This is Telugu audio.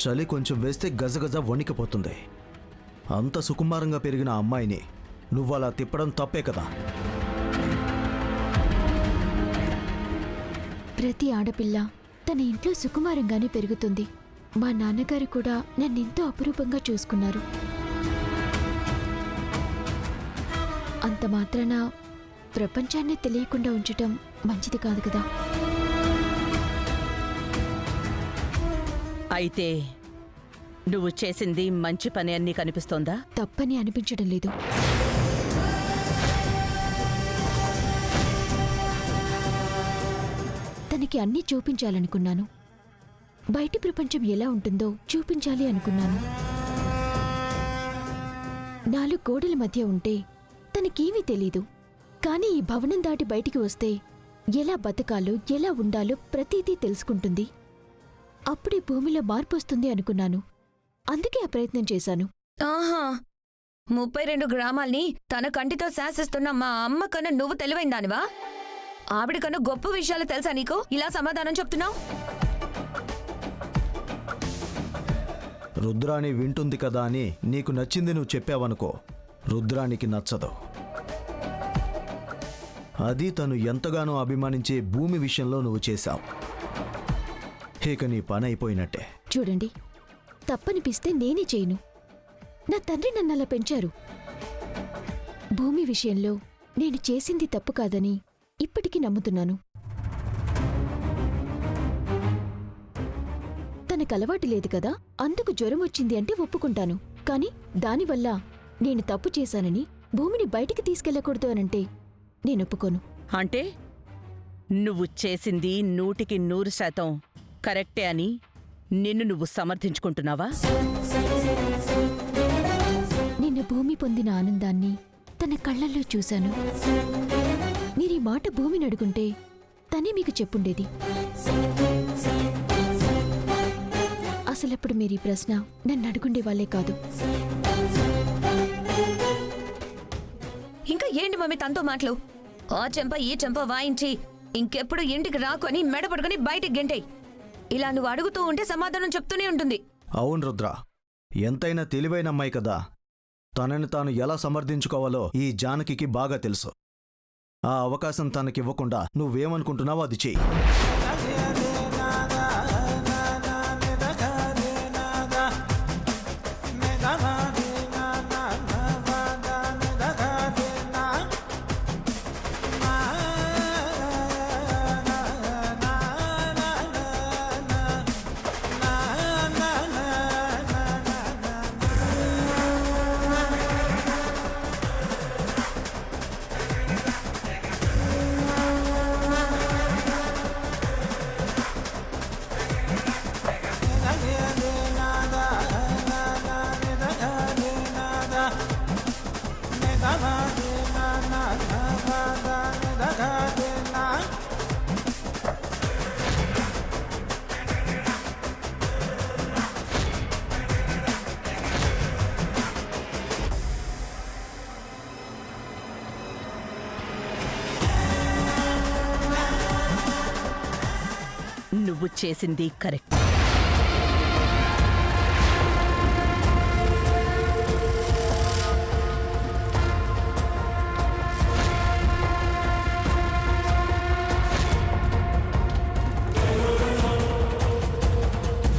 చలి కొంచెం వేస్తే గజగజ వణికిపోతుంది. అంత సుకుమారంగా పెరిగిన అమ్మాయిని నువ్వలా తిప్పడం తప్పే కదా. ప్రతి ఆడపిల్ల తన ఇంట్లో సుకుమారంగానే పెరుగుతుంది. మా నాన్నగారు కూడా నన్నెంతో అపురూపంగా చూసుకున్నారు. అంత మాత్రాన ప్రపంచాన్ని తెలియకుండా ఉంచటం మంచిది కాదు కదా. అయితే నువ్వు చేసింది మంచి పని అని నీకు అనిపిస్తోందా? తప్పని అనిపించడం లేదు. తనకి అన్నీ చూపించాలనుకున్నాను. బయటి ప్రపంచం ఎలా ఉంటుందో చూపించాలి అనుకున్నాను. 4 గోడల మధ్య ఉంటే తనకేమీ తెలీదు. కానీ ఈ భవనం దాటి బయటికి వస్తే ఎలా బతకాలో ఎలా ఉండాలో ప్రతీదీ తెలుసుకుంటుంది. అప్పుడే భూమిలో మార్పు వస్తుంది అనుకున్నాను. అందుకే ఆ ప్రయత్నం చేశాను. ఆహా, 32 గ్రామాల్ని తన కంటితో శాసిస్తున్న మా అమ్మ కన్నా నువ్వు తెలివైందానివా? ఆవిడ కన్నా గొప్ప విషయాలు తెలుసా నీకు? ఇలా సమాధానం చెప్తున్నావు? రుద్రాణి వింటుంది కదా అని నీకు నచ్చింది నువ్వు చెప్పావనుకో, రుద్రానికి నచ్చదు. అది తను ఎంతగానో అభిమానించే భూమి విషయంలో నువ్వు చేశావు. ఇక నీ పని అయిపోయినట్టే. చూడండి, తప్పనిపిస్తే నేనే చేయను. నా తండ్రి నన్నలా పెంచారు. భూమి విషయంలో నేను చేసింది తప్పు కాదని ఇప్పటికీ నమ్ముతున్నాను. తనకలవాటు లేదు కదా, అందుకు జ్వరం వచ్చింది అంటే ఒప్పుకుంటాను. కాని దానివల్ల నేను తప్పు చేశానని భూమిని బయటికి తీసుకెళ్లకూడదు అనంటే నేనొప్పుకోను. అంటే నువ్వు చేసింది 100% కరెక్టే అని నిన్ను నువ్వు సమర్థించుకుంటున్నావా? నిన్న భూమి పొందిన ఆనందాన్ని తన కళ్ళల్లో చూశాను. మీరీ మాట భూమిని అడుగుంటే తనే మీకు చెప్పుండేది. అసలప్పుడు మీరీ ప్రశ్న నన్ను అడుగుండే వాళ్ళే కాదు. ఇంకా ఏంటి మమ్మీ తనతో మాటలు? ఆ చెంప ఈ చెంప వాయించి ఇంకెప్పుడు ఇంటికి రాకొని మెడ పడుకొని బయటికి గెంటేయ్. ఇలా నువ్వు అడుగుతూ ఉంటే సమాధానం చెప్తూనే ఉంటుంది. అవును రుద్ర, ఎంతైనా తెలివైన అమ్మాయి కదా. తనని తాను ఎలా సమర్థించుకోవాలో ఈ జానకి బాగా తెలుసు. ఆ అవకాశం తనకివ్వకుండా నువ్వేమనుకుంటున్నావో అది చెయ్యి. నువ్వు చేసింది కరెక్ట్.